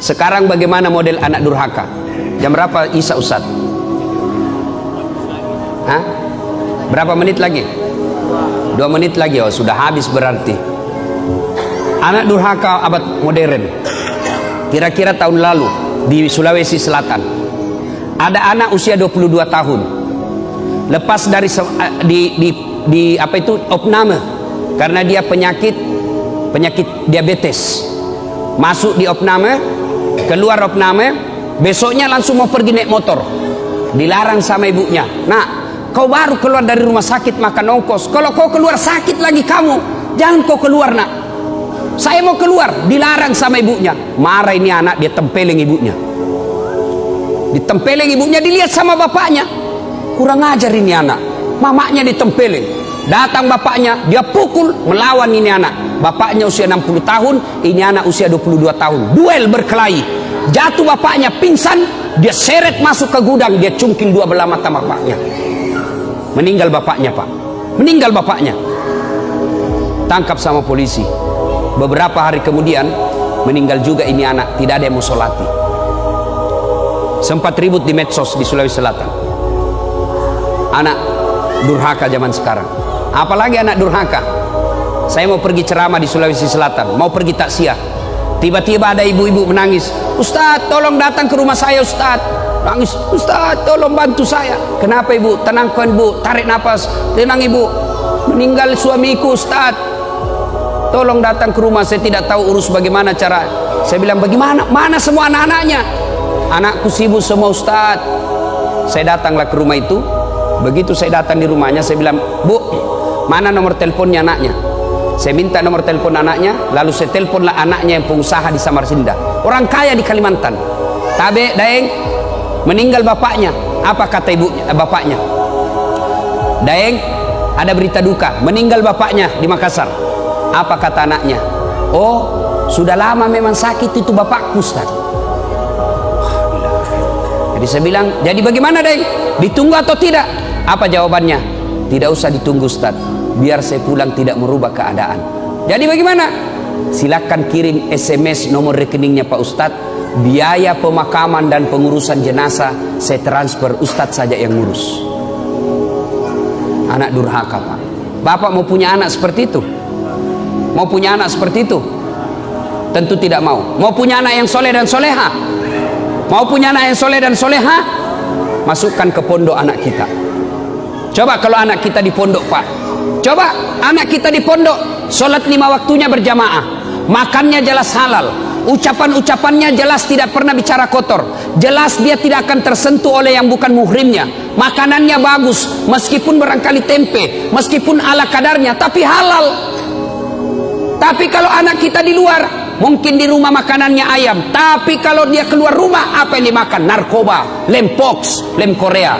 Sekarang bagaimana model anak durhaka? Jam berapa Isya Ustaz? Hah? Berapa menit lagi? 2 menit lagi. Oh, sudah habis berarti. Anak durhaka abad modern. Kira-kira tahun lalu di Sulawesi Selatan ada anak usia 22 tahun. Lepas dari apa itu opname karena dia penyakit diabetes. Masuk di opname, keluar opname, besoknya langsung mau pergi naik motor. Dilarang sama ibunya. Nah, kau baru keluar dari rumah sakit makan ongkos. Kalau kau keluar sakit lagi kamu, jangan kau keluar nak. Saya mau keluar, dilarang sama ibunya. Marah ini anak, dia tempeleng ibunya. Ditempeleng ibunya, dilihat sama bapaknya. Kurang ajar ini anak. Mamanya ditempeleng. Datang bapaknya, dia pukul, melawan ini anak. Bapaknya usia 60 tahun, ini anak usia 22 tahun. Duel berkelahi. Jatuh bapaknya, pingsan, dia seret masuk ke gudang, dia cungkil 2 belah mata bapaknya. Meninggal bapaknya, Pak. Meninggal bapaknya. Tangkap sama polisi. Beberapa hari kemudian meninggal juga ini anak, tidak ada yang mau solati. Sempat ribut di medsos di Sulawesi Selatan. Anak durhaka zaman sekarang. Apalagi anak durhaka. Saya mau pergi ceramah di Sulawesi Selatan, mau pergi takziah. Tiba-tiba ada ibu-ibu menangis. Ustaz, tolong datang ke rumah saya, Ustaz. Nangis, Ustaz, tolong bantu saya. Kenapa ibu? Tenangkan ibu, tarik nafas. Tenang ibu, meninggal suamiku, Ustaz. Tolong datang ke rumah, saya tidak tahu urus bagaimana cara. Saya bilang, bagaimana? Mana semua anak-anaknya? Anakku sibuk semua, Ustaz. Saya datanglah ke rumah itu. Begitu saya datang di rumahnya, saya bilang, Bu, mana nomor teleponnya anaknya? Saya minta nomor telepon anaknya, lalu saya teleponlah anaknya yang pengusaha di Samarinda, orang kaya di Kalimantan. Tabe, Daeng, meninggal bapaknya. Apa kata bapaknya? Daeng, ada berita duka, meninggal bapaknya di Makassar. Apa kata anaknya? Oh, sudah lama memang sakit itu bapakku, Ustaz. Jadi saya bilang, jadi bagaimana Daeng? Ditunggu atau tidak? Apa jawabannya? Tidak usah ditunggu, Ustaz. Biar saya pulang tidak merubah keadaan. Jadi bagaimana? Silakan kirim SMS nomor rekeningnya Pak Ustadz. Biaya pemakaman dan pengurusan jenazah saya transfer, Ustadz saja yang ngurus. Anak durhaka, Pak. Bapak mau punya anak seperti itu? Mau punya anak seperti itu? Tentu tidak mau. Mau punya anak yang soleh dan soleha? Mau punya anak yang soleh dan soleha? Masukkan ke pondok anak kita. Coba kalau anak kita di pondok, Pak. Coba anak kita di pondok, sholat 5 waktunya berjamaah, makannya jelas halal, ucapan-ucapannya jelas tidak pernah bicara kotor, jelas dia tidak akan tersentuh oleh yang bukan muhrimnya, makanannya bagus, meskipun barangkali tempe, meskipun ala kadarnya, tapi halal. Tapi kalau anak kita di luar, mungkin di rumah makanannya ayam, tapi kalau dia keluar rumah, apa yang dimakan? Narkoba, lem pox, lem Korea.